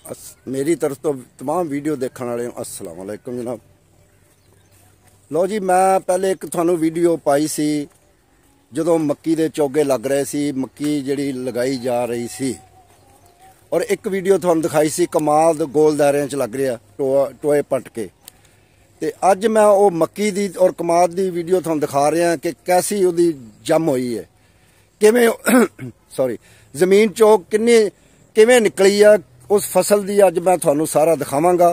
मेरी तरफ तो तमाम वीडियो देखने वाले अस्सलाम वालेकुम जनाब। लो जी, मैं पहले एक थानू वीडियो पाई सी जो मक्की दे चोगे लग रहे सी, मक्की जिहड़ी लगाई जा रही सी, और एक वीडियो थानू दिखाई सी कमाल गोल दायरे च लग रहा टोए पट के। ते अज मैं वो मक्की दी और कमाल दी वीडियो थानू दिखा रहा कि कैसी उहदी जम हुई है, किवें सॉरी जमीन चो किवें निकली है उस फसल दी। अज मैं थानू सारा दिखावांगा।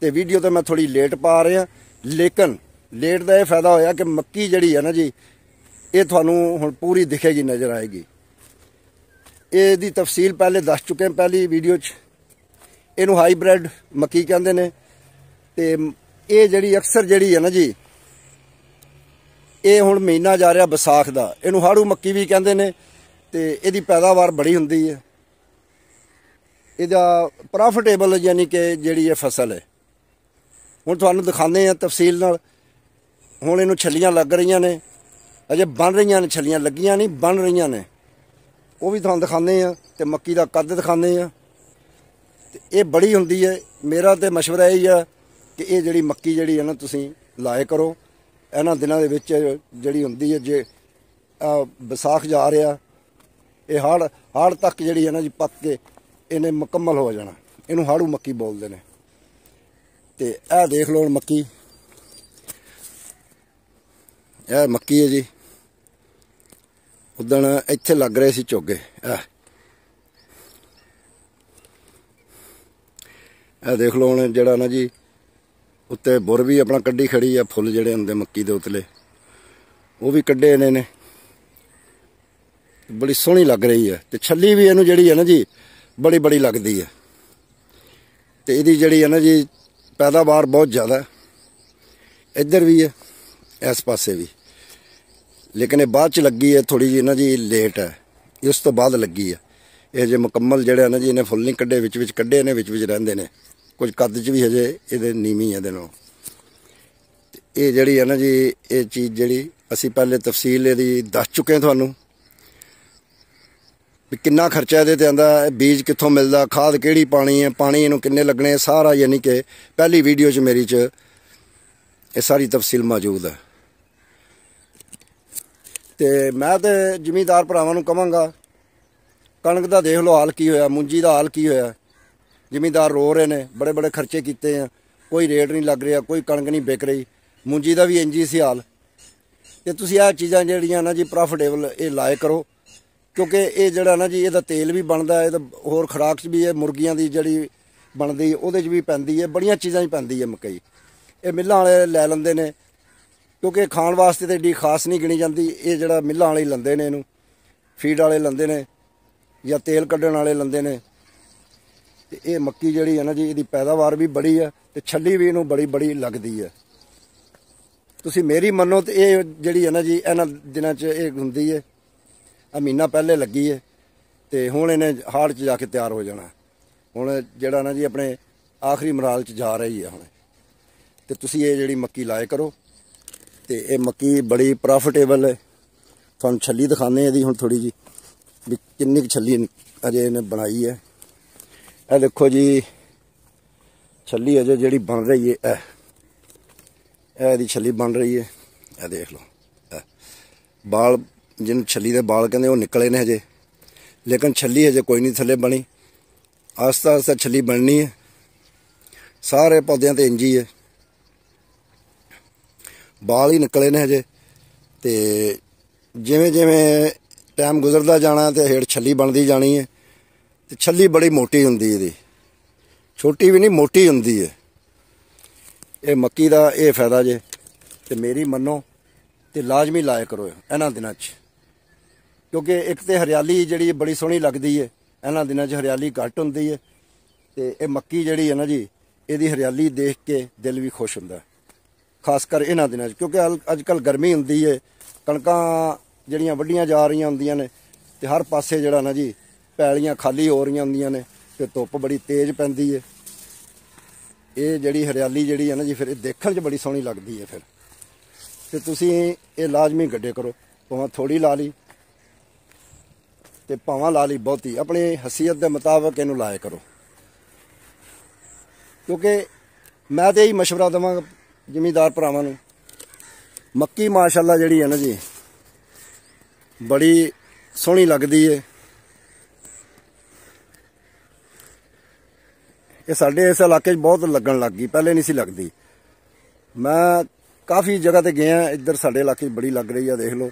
ते वीडियो तो मैं थोड़ी लेट पा रहा, लेकिन लेट का यह फायदा होया कि मक्की जिहड़ी है ना जी, ये थानू हुण पूरी दिखेगी, नज़र आएगी। ये तफसील पहले दस चुके हैं पहली वीडियो च। इनू हाईब्रिड मक्की कहते हैं। ते ये जिहड़ी अक्सर जिहड़ी है ना जी, ये हुण महीना जा रहा बैसाख दा, इनू हाड़ू मक्की भी कहते हैं। ते इहदी पैदावार बड़ी हुंदी है, इहदा प्रॉफिटेबल यानी कि जिहड़ी ये फसल है। हुण तुहानू दिखाने हैं तफसील नाल। हुण इनू छल्लियां लग रही ने, अजे बन रही ने, छल्लियां लगियां नहीं बन रही ने, वो भी तुहानू दिखाने हैं। ते मक्की दा कद दिखाने हैं। ये बड़ी हुंदी है। मेरा तो मशवरा यही है कि ये जिहड़ी मक्की जिहड़ी है ना, तुसीं लाए करो। इन्हां दिनां दे विच जिहड़ी हुंदी है, जे बैसाख जा रहा, ये हाड़ तक जिहड़ी है ना जी पक के इन्हें मुकम्मल हो जाना। इनू हाड़ू मक्की बोलते हैं। तो यह देख लो मक्की, यह मक्की है जी। उदण इत्थे लग रहे सी चोगे। यह देख लो हुण जिहड़ा ना जी, उत्ते बुर भी अपना कड्डी खड़ी है। फुल जिहड़े हुंदे मक्की दे उतले वो भी कड्डे ने, बड़ी सोहनी लग रही है। तो छल्ली भी इनू जिहड़ी है ना जी, बड़ी बड़ी लगती है। तो इहदी जिहड़ी है ना जी, पैदावार बहुत ज़्यादा है। इधर भी है, इस पासे भी, लेकिन ये बाद च लगी है थोड़ी जी ना जी, लेट है। इस तो बाद लगी है। ये जे मुकम्मल जिहड़े ना जी, इन्हें फुल नहीं कड्डे, विच कड्डे ने, विच रहिंदे ने। कुछ कद च भी हजे ये नीवी है। ये जिहड़ी है ना जी, ये चीज़ जिहड़ी असीं पहले तफसील इहदी दस चुके हैं तुहानू भी कितना खर्चा ये आंदा, बीज कित्थों मिलता, खाद किहड़ी पानी है, पानी इनू किन्ने लगने, सारा यानी कि पहली वीडियो च मेरी च ये सारी तफसील मौजूद है। तो मैं तो जमींदार भरावां नू कहांगा, कणक दा देख लो हाल की होया, मुंजी दा हाल की होया। जमींदार रो रहे हैं, बड़े बड़े खर्चे किए हैं, कोई रेट नहीं लग रहा, कोई कणक नहीं बिक रही। मुंजी का भी इंज ही सी हाल। तो तुसीं आह चीज़ां जिहड़ियां ना जी प्रॉफिटेबल ये लाए करो, क्योंकि ये जिहड़ा ना जी, इहदा तेल भी बनता है, होर खुराक च भी है, मुर्गियां दी जिहड़ी बनदी उहदे च भी पैंदी है, बड़ियां चीज़ां च पैंदी है मकई। ये मिल्लां वाले लै लैंदे ने, क्योंकि खाण वास्ते तो एड्डी खास नहीं गिनी जाती। ये जिहड़ा मिल्लां वाले लैंदे ने, इनू फीड वाले लैंदे ने या तेल कड्ढण वाले लैंदे ने। ये मक्की जिहड़ी है ना जी, इहदी पैदावार भी बड़ी है, तो छल्ली भी इनू बड़ी बड़ी लगती है। तुसीं मेरी मन्नो तो ये जिहड़ी है ना जी, इन्हां दिनां च ये हुंदी है। महीना पहले लगी है, तो हुण इन्हें हाड़ च जाके तैयार हो जाना। हुण जिहड़ा ना जी अपने आखिरी मराल च जा रही है हुण। तो तुसीं ये जिहड़ी मक्की लाए करो। तो ये मक्की बड़ी प्रॉफिटेबल है। तुहानूं छल्ली दिखाने इहदी हुण थोड़ी जी भी किन्नी क छल्ली अजे इन्हें बनाई है। यह देखो जी, छल्ली अजे जिहड़ी बन रही है, यह छल्ली बन रही है। यह देख लो, बाल जिन छल्ली के बाल कहते वो निकले ने हजे, लेकिन छल्ली हजे कोई नहीं थले बनी। आस्ता आस्ता छल्ली बननी है। सारे पौधों ते इंज ही है, बाल ही निकले ने हजे। तो जिमें जिमें टाइम गुजरता जाना तो हेठ छल्ली बनती जानी है। तो छल्ली बड़ी मोटी हुंदी है, छोटी भी नहीं मोटी हुंदी है। ये मक्की का ये फायदा जे। तो मेरी मनो तो लाजमी लाया करो इन्हां दिनां च, क्योंकि एक तो हरियाली जिहड़ी बड़ी सोहनी लगती है। इन्हां दिनां च हरियाली घट हुंदी है। तो ये मक्की जिहड़ी है ना जी, इहदी हरियाली देख के दिल भी खुश हुंदा, खासकर इन्हां दिनां च, क्योंकि अजकल गर्मी हुंदी है, कणकां जिहड़ियां वड्डियां जा रही हुंदियां ने, ते हर पासे जिहड़ा ना जी पैलियां खाली हो रही हुंदियां ने, ते धुप्प बड़ी तेज़ पैंदी है। ये जिहड़ी हरियाली जिहड़ी है ना जी, फिर देखण च बड़ी सोहनी लगदी है। फिर तो तुसीं ये लाजमी गड्डे करो, भावें थोड़ी ला ली ते भावां ला ली बहुती, अपनी हसीयत के मुताबिक इनू लाया करो। क्योंकि मैं तो यही मशवरा देवांगा जिमीदार भरावां नूं, मक्की माशाअल्लाह जिहड़ी है ना जी बड़ी सोहनी लगदी है। ये साडे इस इलाके बहुत लगन लग गई, पहले नहीं सी लगदी। मैं काफ़ी जगह ते गया, इधर साडे इलाके बड़ी लग रही है। देख लो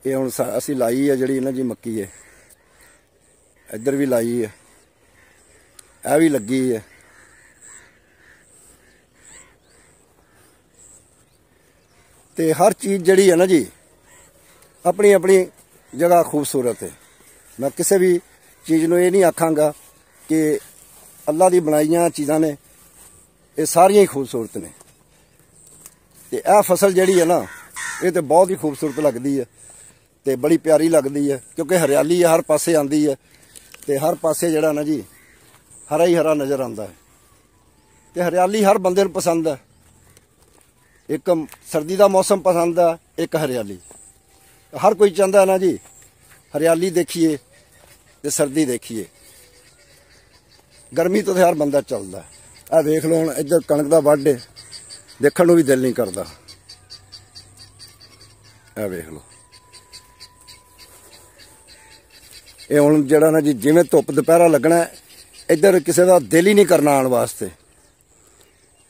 ये हुण असीं लाई है जिहड़ी ना जी मक्की है, इधर भी लाई है, यह भी लगी है। ते हर चीज़ जिहड़ी है ना जी अपनी अपनी जगह खूबसूरत है। मैं किसी भी चीज़ नूं ये नहीं आखांगा कि अल्लाह दी बनाईयां चीज़ां ने ये सारियां ही खूबसूरत ने। ते यह फसल जिहड़ी है ना ये तो बहुत ही खूबसूरत लगदी है ते बड़ी प्यारी लगदी है, क्योंकि हरियाली हर पासे आंदी है ते हर पासे जिहड़ा ना जी हरा ही हरा नज़र आंदा है। ते हरियाली हर बंदे नूं पसंद है। एक सर्दी का मौसम पसंद है, एक हरियाली। हर कोई चाहता है ना जी हरियाली देखिए ते सर्दी देखिए, गर्मी तो हर बंदा चलता है। आ देख लो हुण इधर कणक दा वढ है, देखण नूं भी दिल नहीं करता। आ देख लो ये हुण जिहड़ा ना जी जिवें धुप्प दुपहरा लगना इधर किसी का दिल ही नहीं करना आने वास्ते,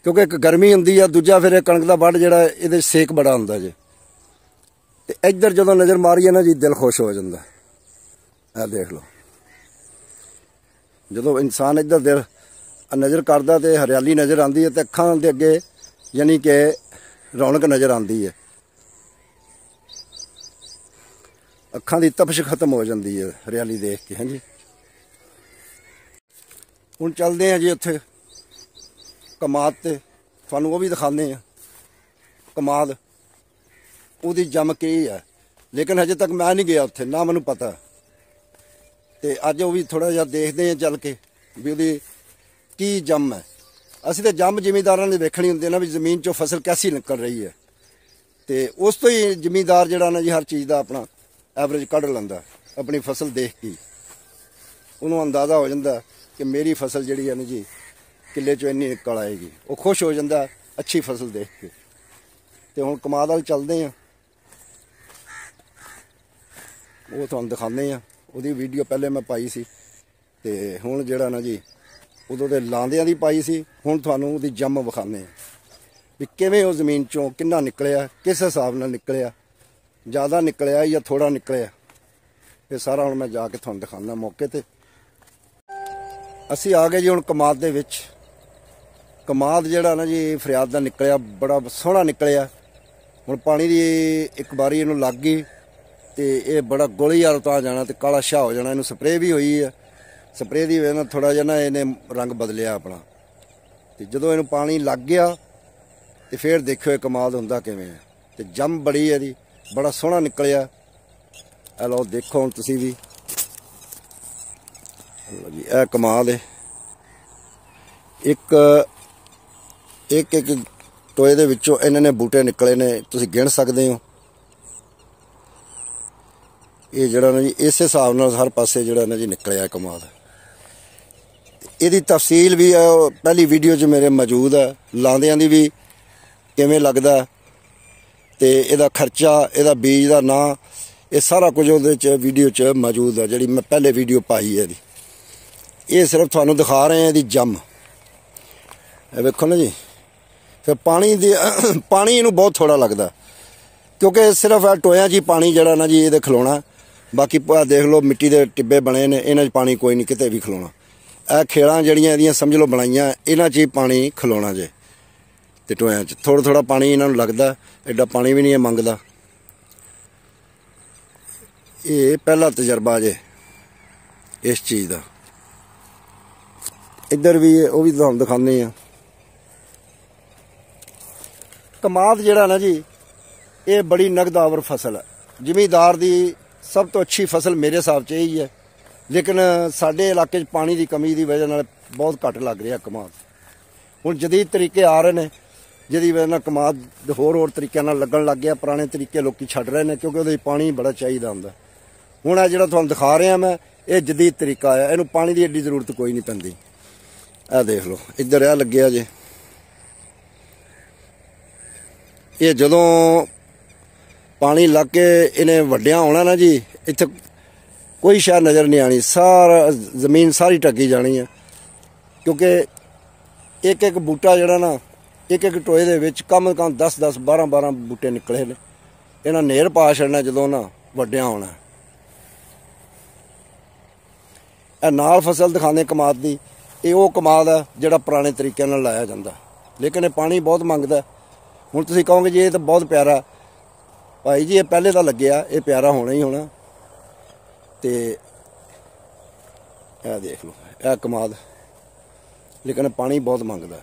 क्योंकि एक गर्मी हुंदी है, दूजा फिर कणक दा वढ जिहड़ा इहदे सेक बड़ा हुंदा जी। ते इधर जदों नज़र मारीए ना जी दिल खुश हो जाता। आ देख लो जदों इंसान इधर दिल नज़र करदा ते हरियाली नज़र आती है, तो अखां दे अगे यानी कि रौनक नज़र आती है, अखां दी तपश खत्म हो जाती है हरियाली देख के। हाँ जी हुण चलदे हैं जी उत्थे कमाद ते, तुहानूं वो भी दिखाने हैं कमाद ਉਹਦੀ जम की है, लेकिन हजे तक मैं नहीं गया उत्थे, ना मैनूं पता। ते अज वो भी थोड़ा जिहा देखते हैं चल के भी ਉਹਦੀ की जम है। असीं तो जम जिमीदारां ने देखनी हुंदी ना भी जमीन चों फसल कैसी निकल रही है, तो उस तो ही जिमीदार जिहड़ा ना जी हर चीज़ का अपना एवरेज कढ़ लैंदा। अपनी फसल देख के उन्होंने अंदाज़ा हो जाता कि मेरी फसल जिहड़ी है ना जी किले चों इन्नी निकल आएगी, वो खुश हो जाता अच्छी फसल देख के। तो हुण कमाद वाल चलते हैं, वो तुहानूं दिखाने हैं। ਉਹਦੀ वीडियो पहले मैं पाई सी ते हुण जिहड़ा ना जी उदों दे लांदियां दी पाई सी, हुण तुहानूं ਉਹਦੀ जम विखाने भी किवें उस जमीन चों किन्ना निकलिया, किस हिसाब नाल निकलिया, ज़्यादा निकलिया या थोड़ा निकलिया। ये सारा हुण मैं जाके तुहानूं दिखाना मौके ते। असीं आ गए जी हुण कमाद दे विच। कमाद जिहड़ा ना जी फरियाद दा निकलिया, बड़ा सोहना निकलिया। हुण पानी दी एक बारी इहनूं लग गई तो ये बड़ा गोली वाल उतार जाना तो काला शाह हो जाना। इनू स्प्रे भी हुई है, स्प्रे की वजह थोड़ा जहा ना इन्हें रंग बदलिया अपना। तो जो इन पानी लग गया तो फिर देखो ये कमाल होंदा किवें है। तो जम बड़ी है जी, बड़ा सोहना निकलिया। लो देखो हुण तुसीं भी जी, यह कमाल है। एक एक एक टोए दे विचों इन्हां ने बूटे निकले ने, तुसीं गिण सकदे हो। ये जड़ा ना जी इस हिसाब नाल हर पासे जड़ा ना जी निकलिया कमाल। इसदी तफसील भी पहली वीडियो च मेरे मौजूद है, लांदियां दी भी किवें लगदा ते इहदा खर्चा, इहदा बीज दा नां, ये सारा कुछ उहदे च वीडियो च मौजूद है, जिहड़ी मैं पहले वीडियो पाई है। ये सिर्फ तुहानूं दिखा रहे हैं इहदी जम। वेखो ना जी, फिर पानी दी पानी इहनूं बहुत थोड़ा लगदा, क्योंकि सिर्फ टोयां च ही पानी जड़ा ना जी इहदे खलोना। बाकी देख लो मिट्टी के टिब्बे बने ने, इन्हां च पानी कोई नहीं किते भी खलोना। यह खेड़ा जड़ियां इहदियां समझ लो बनाइयां, इन्हां च ही पानी खलोना जे। तो टोयां च थोड़ा थोड़ा पानी इन्हां नूं लगदा, एडा पानी भी नहीं मंगदा। ये पहला तजर्बा जे इस चीज़ का। इधर भी वो भी तुहानूं दिखाने हैं। कमाद जिहड़ा ना जी ये बड़ी नगदावर फसल है। जिमीदार दी सब तो अच्छी फसल मेरे हिसाब से यही है, लेकिन साडे इलाके पानी की कमी की वजह नाल बहुत घट लग रहा कमाद। हुण जदीद तरीके आ रहे हैं जिहदी वजह नाल कमाद होर तरीके नाल लगन लग गया। पुराने तरीके लोग छड्ड रहे हैं, क्योंकि उहदे पानी बड़ा चाहिदा हुंदा। हुण आ जिहड़ा तुहानूं दिखा रहा मैं, ये जदीद तरीका है, इहनूं पानी की एड्डी जरूरत कोई नहीं पैंदी। ਆ ਦੇਖ ਲਓ ਇੱਧਰ ਆ ਲੱਗਿਆ ਜੇ। ਇਹ ਜਦੋਂ ਪਾਣੀ ਲੱਗ ਕੇ ਇਹਨੇ ਵੱਡਿਆਂ ਹੋਣਾ ਨਾ ਜੀ, ਇੱਥੇ ਕੋਈ ਸ਼ਾਇਦ ਨਜ਼ਰ ਨਹੀਂ ਆਣੀ, ਸਾਰਾ ਜ਼ਮੀਨ ਸਾਰੀ ਢੱਕੀ ਜਾਣੀ ਹੈ। ਕਿਉਂਕਿ ਇੱਕ ਇੱਕ ਬੂਟਾ ਜਿਹੜਾ ਨਾ, ਇੱਕ ਇੱਕ ਟੋਏ ਦੇ ਵਿੱਚ ਕਮ ਤੋਂ ਕਮ 10-10 12-12 ਬੂਟੇ ਨਿਕਲੇ ਨੇ। ਇਹਨਾਂ ਨੇਰ ਪਾ ਛੱਡਣਾ ਜਦੋਂ ਨਾ ਵੱਡਿਆਂ ਹੋਣਾ। ਇਹ ਨਾਲ ਫਸਲ ਦਿਖਾਉਂਦੇ ਕਮਾਦ ਦੀ, ਇਹ ਉਹ ਕਮਾਦ ਹੈ ਜਿਹੜਾ ਪੁਰਾਣੇ ਤਰੀਕੇ ਨਾਲ ਲਾਇਆ ਜਾਂਦਾ, ਲੇਕਿਨ ਇਹ ਪਾਣੀ ਬਹੁਤ ਮੰਗਦਾ। ਹੁਣ ਤੁਸੀਂ ਕਹੋਗੇ ਜੀ ਇਹ ਤਾਂ ਬਹੁਤ ਪਿਆਰਾ, ਭਾਈ ਜੀ ਇਹ ਪਹਿਲੇ ਤਾਂ ਲੱਗਿਆ, ਇਹ ਪਿਆਰਾ ਹੋਣਾ ਹੀ ਹੋਣਾ। ਤੇ ਇਹ ਦੇਖ ਲਓ ਇਹ ਕਮਾਦ, ਲੇਕਿਨ ਪਾਣੀ ਬਹੁਤ ਮੰਗਦਾ।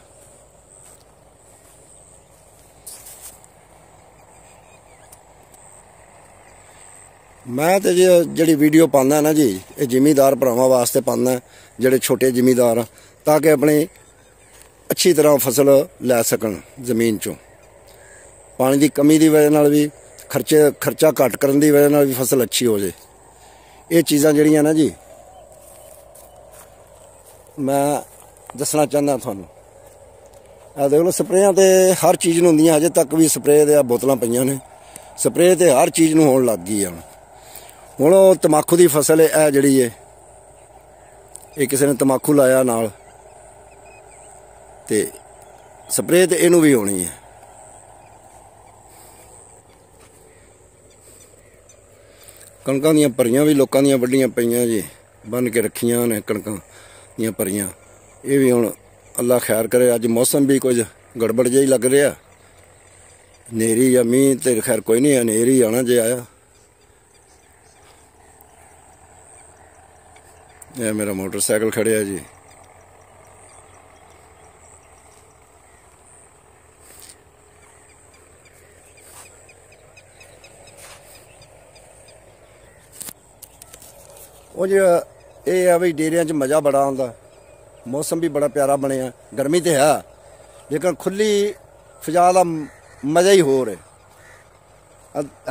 ਮੈਂ ਤੇ ਜਿਹੜੀ ਵੀਡੀਓ ਪਾਉਂਦਾ ਨਾ ਜੀ, ਇਹ ਜ਼ਿਮੀਂਦਾਰ ਭਰਾਵਾਂ ਵਾਸਤੇ ਪਾਉਂਦਾ, ਜਿਹੜੇ ਛੋਟੇ ਜ਼ਿਮੀਂਦਾਰ ਆ, ਤਾਂ ਕਿ ਆਪਣੀ ਅੱਛੀ ਤਰ੍ਹਾਂ ਫਸਲ ਲੈ ਸਕਣ ਜ਼ਮੀਨ 'ਚੋਂ। ਪਾਣੀ ਦੀ ਕਮੀ ਦੀ ਵਜ੍ਹਾ ਨਾਲ ਵੀ, ਖਰਚਾ ਘੱਟ ਕਰਨ ਦੀ ਵਜ੍ਹਾ ਨਾਲ ਵੀ ਫਸਲ ਅੱਛੀ ਹੋ ਜੇ। ਇਹ ਚੀਜ਼ਾਂ ਜਿਹੜੀਆਂ ਨਾ ਜੀ ਮੈਂ ਦੱਸਣਾ ਚਾਹੁੰਦਾ ਤੁਹਾਨੂੰ। ਇਹ ਦੇਖ ਲਓ ਸਪਰੇਆਂ ਤੇ ਹਰ ਚੀਜ਼ ਨੂੰ ਹੁੰਦੀਆਂ, ਅਜੇ ਤੱਕ ਵੀ ਸਪਰੇਅ ਦੀਆਂ ਬੋਤਲਾਂ ਪਈਆਂ ਨੇ। ਸਪਰੇਅ ਤੇ ਹਰ ਚੀਜ਼ ਨੂੰ ਹੋਣ ਲੱਗ ਗਈ ਆ। ਹੁਣ ਉਹ ਤੰਬਾਕੂ ਦੀ ਫਸਲ ਹੈ ਜਿਹੜੀ ਹੈ, ਇਹ ਕਿਸੇ ਨੇ ਤੰਬਾਕੂ ਲਾਇਆ ਨਾਲ, ਤੇ ਸਪਰੇਅ ਤੇ ਇਹਨੂੰ ਵੀ ਹੋਣੀ ਹੈ। ਕਣਕਾਂ ਦੀਆਂ ਭਰੀਆਂ ਵੀ ਲੋਕਾਂ ਦੀਆਂ ਵੱਡੀਆਂ ਪਈਆਂ ਜੀ, ਬੰਨ ਕੇ ਰੱਖੀਆਂ ਨੇ ਕਣਕਾਂ ਦੀਆਂ ਭਰੀਆਂ। ਇਹ ਵੀ ਹੁਣ ਅੱਲਾ ਖੈਰ ਕਰੇ। ਅੱਜ ਮੌਸਮ ਵੀ ਕੁਝ ਗੜਬੜ ਜਿਹਾ ਹੀ ਲੱਗ ਰਿਹਾ, ਹਨੇਰੀ ਜਾਂ ਮੀਂਹ ਤੇ ਖੈਰ ਕੋਈ ਨਹੀਂ, ਹਨੇਰੀ ਆਣਾ ਜੇ ਆਇਆ। ਇਹ ਮੇਰਾ ਮੋਟਰਸਾਈਕਲ ਖੜਿਆ ਜੀ। ਉਹ ਜਿਹੜਾ ਇਹ ਆ ਵੀ ਡੇਰਿਆਂ 'ਚ ਮਜ਼ਾ ਬੜਾ ਆਉਂਦਾ, ਮੌਸਮ ਵੀ ਬੜਾ ਪਿਆਰਾ ਬਣਿਆ। ਗਰਮੀ ਤੇ ਹੈ, ਲੇਕਿਨ ਖੁੱਲੀ ਫਜ਼ਾ ਦਾ ਮਜ਼ਾ ਹੀ ਹੋਰ ਹੈ।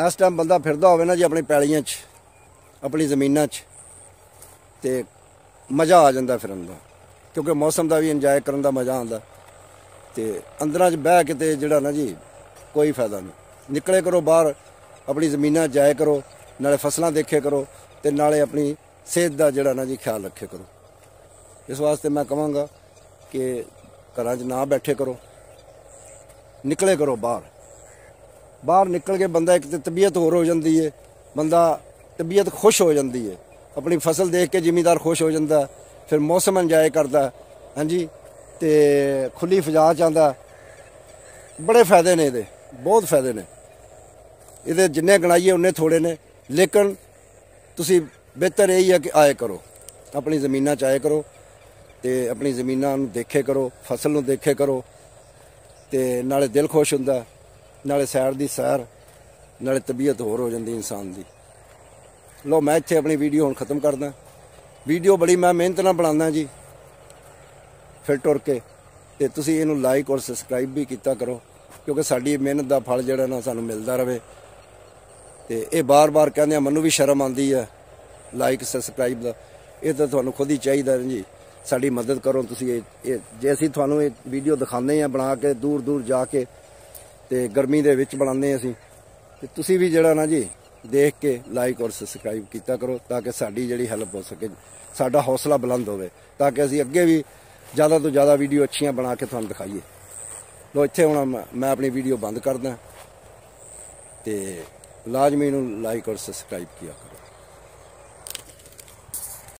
ਇਸ ਟਾਈਮ ਬੰਦਾ ਫਿਰਦਾ ਹੋਵੇ ਨਾ ਜੀ ਆਪਣੀ ਪੈਲੀਆਂ 'ਚ, ਆਪਣੀ ਜ਼ਮੀਨਾਂ 'ਚ, ਤੇ ਮਜ਼ਾ ਆ ਜਾਂਦਾ ਫਿਰਨ ਦਾ, ਕਿਉਂਕਿ ਮੌਸਮ ਦਾ ਵੀ ਇੰਜੋਏ ਕਰਨ ਦਾ ਮਜ਼ਾ ਆਉਂਦਾ। ਤੇ ਅੰਦਰਾਂ 'ਚ ਬਹਿ ਕੇ ਤੇ ਜਿਹੜਾ ਨਾ ਜੀ ਕੋਈ ਫਾਇਦਾ ਨਹੀਂ। ਨਿਕਲੇ ਕਰੋ ਬਾਹਰ, ਆਪਣੀ ਜ਼ਮੀਨਾਂ 'ਚ ਜਾਇਆ ਕਰੋ, ਨਾਲੇ ਫਸਲਾਂ ਦੇਖੇ ਕਰੋ, ਤੇ ਨਾਲੇ ਆਪਣੀ ਸਿਹਤ ਦਾ ਜਿਹੜਾ ਨਾ ਜੀ ਖਿਆਲ ਰੱਖੇ ਕਰੋ। ਇਸ ਵਾਸਤੇ ਮੈਂ ਕਹਾਂਗਾ ਕਿ ਘਰਾਂ 'ਚ ਨਾ ਬੈਠੇ ਕਰੋ, ਨਿਕਲੇ ਕਰੋ ਬਾਹਰ। ਬਾਹਰ ਨਿਕਲ ਕੇ ਬੰਦਾ ਇੱਕ ਤਾਂ ਤਬੀਅਤ ਹੋਰ ਹੋ ਜਾਂਦੀ ਹੈ, ਬੰਦਾ ਤਬੀਅਤ ਖੁਸ਼ ਹੋ ਜਾਂਦੀ ਹੈ, ਆਪਣੀ ਫਸਲ ਦੇਖ ਕੇ ਜ਼ਿਮੀਂਦਾਰ ਖੁਸ਼ ਹੋ ਜਾਂਦਾ, ਫਿਰ ਮੌਸਮ ਇੰਜੋਏ ਕਰਦਾ। ਹਾਂਜੀ, ਤੇ ਖੁੱਲੀ ਫਜ਼ਾ 'ਚ ਆਉਂਦਾ। ਬੜੇ ਫਾਇਦੇ ਨੇ ਇਹਦੇ, ਬਹੁਤ ਫਾਇਦੇ ਨੇ ਇਹਦੇ, ਜਿੰਨੇ ਗਣਾਈਏ ਉਨੇ ਥੋੜੇ ਨੇ। ਲੇਕਿਨ ਤੁਸੀਂ ਬਿਹਤਰ ਇਹ ਹੀ ਹੈ ਕਿ ਆਏ ਕਰੋ, ਆਪਣੀ ਜ਼ਮੀਨਾਂ 'ਚ ਆਏ ਕਰੋ, ਤੇ ਆਪਣੀ ਜ਼ਮੀਨਾਂ ਨੂੰ ਦੇਖੇ ਕਰੋ, ਫਸਲ ਨੂੰ ਦੇਖੇ ਕਰੋ, ਤੇ ਨਾਲੇ ਦਿਲ ਖੁਸ਼ ਹੁੰਦਾ, ਨਾਲੇ ਸੈਰ ਦੀ ਸੈਰ, ਨਾਲੇ ਤਬੀਅਤ ਹੋਰ ਹੋ ਜਾਂਦੀ ਇਨਸਾਨ ਦੀ। ਲੋ ਮੈਂ ਇੱਥੇ ਆਪਣੀ ਵੀਡੀਓ ਹੁਣ ਖ਼ਤਮ ਕਰਦਾ। ਵੀਡੀਓ ਬੜੀ ਮੈਂ ਮਿਹਨਤ ਨਾਲ ਬਣਾਉਂਦਾ ਜੀ, ਫਿਰ ਟੁਰ ਕੇ, ਤੇ ਤੁਸੀਂ ਇਹਨੂੰ ਲਾਈਕ ਔਰ ਸਬਸਕ੍ਰਾਈਬ ਵੀ ਕੀਤਾ ਕਰੋ, ਕਿਉਂਕਿ ਸਾਡੀ ਮਿਹਨਤ ਦਾ ਫਲ ਜਿਹੜਾ ਨਾ ਸਾਨੂੰ ਮਿਲਦਾ ਰਹੇ। ਤੇ ਇਹ ਬਾਰ-ਬਾਰ ਕਹਿੰਦੇ ਆ, ਮੈਨੂੰ ਵੀ ਸ਼ਰਮ ਆਉਂਦੀ ਹੈ ਲਾਈਕ ਸਬਸਕ੍ਰਾਈਬ ਦਾ। ਇਹ ਤਾਂ ਤੁਹਾਨੂੰ ਖੁਦ ਹੀ ਚਾਹੀਦਾ ਜੀ, ਸਾਡੀ ਮਦਦ ਕਰੋ ਤੁਸੀਂ। ਇਹ ਜੇ ਅਸੀਂ ਤੁਹਾਨੂੰ ਇਹ ਵੀਡੀਓ ਦਿਖਾਉਂਦੇ ਹਾਂ ਬਣਾ ਕੇ ਦੂਰ ਦੂਰ ਜਾ ਕੇ, ਤੇ ਗਰਮੀ ਦੇ ਵਿੱਚ ਬਣਾਉਂਦੇ ਅਸੀਂ, ਤੇ ਤੁਸੀਂ ਵੀ ਜਿਹੜਾ ਨਾ ਜੀ ਦੇਖ ਕੇ ਲਾਈਕ ਔਰ ਸਬਸਕ੍ਰਾਈਬ ਕੀਤਾ ਕਰੋ, ਤਾਂ ਕਿ ਸਾਡੀ ਜਿਹੜੀ ਹੈਲਪ ਹੋ ਸਕੇ, ਸਾਡਾ ਹੌਸਲਾ ਬੁਲੰਦ ਹੋਵੇ, ਤਾਂ ਕਿ ਅਸੀਂ ਅੱਗੇ ਵੀ ਜ਼ਿਆਦਾ ਤੋਂ ਜ਼ਿਆਦਾ ਵੀਡੀਓ ਅੱਛੀਆਂ ਬਣਾ ਕੇ ਤੁਹਾਨੂੰ ਦਿਖਾਈਏ। ਲੋ ਇੱਥੇ ਹੁਣ ਮੈਂ ਆਪਣੀ ਵੀਡੀਓ ਬੰਦ ਕਰਦਾ, ਤੇ ਲਾਜ਼ਮੀ ਨੂੰ ਲਾਈਕ ਔਰ ਸਬਸਕ੍ਰਾਈਬ ਕੀਤਾ।